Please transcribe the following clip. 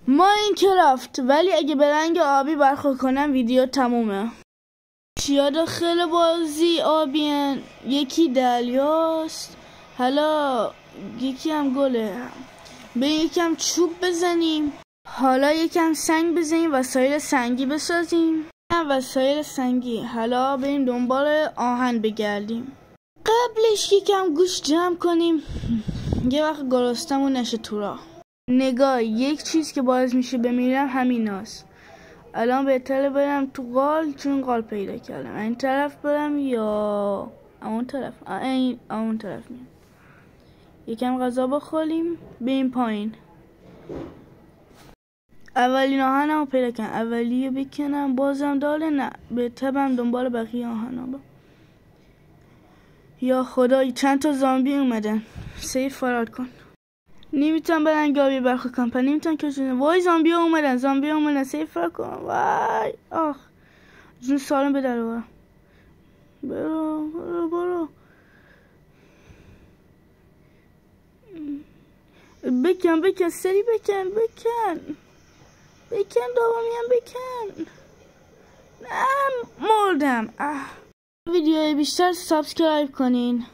ماینکرافت، ولی اگه به رنگ آبی برخورد کنم ویدیو تمومه. چیا داخل بازی آبین؟ یکی دریاست، حالا یکی هم گله. به یکم چوب بزنیم، حالا یکم سنگ بزنیم، وسایل سنگی بسازیم. وسایل سنگی، حالا بریم دنبال آهن بگردیم. قبلش یکم گوش جمع کنیم یه وقت گرستمون نشه تو راه. نگاه، یک چیز که باعث میشه بمیرم همین هست. الان بهتره برم تو قال، چون قال پیدا کردم. این طرف برم یا اون طرف؟ اون طرف میام. یکم غذا بخوریم بریم پایین. اولین آهنمو پیدا کردم، اولیو بکنم بازم داره، نه به تبم دنبال بقیه آهنا با. یا خدای چند تا زامبی اومدن. سیف فرار کن. نمیتونم برنگ آبی برخورد کنم، پس نمیتونم کشونم. وای زامبی ها اومدن. سیف فرار کن. وای آخ جون سالم به در برو. بکن سری بکن دومیم بکن. نه مردم. ویدیوهای بیشتر سابسکرایب کنین.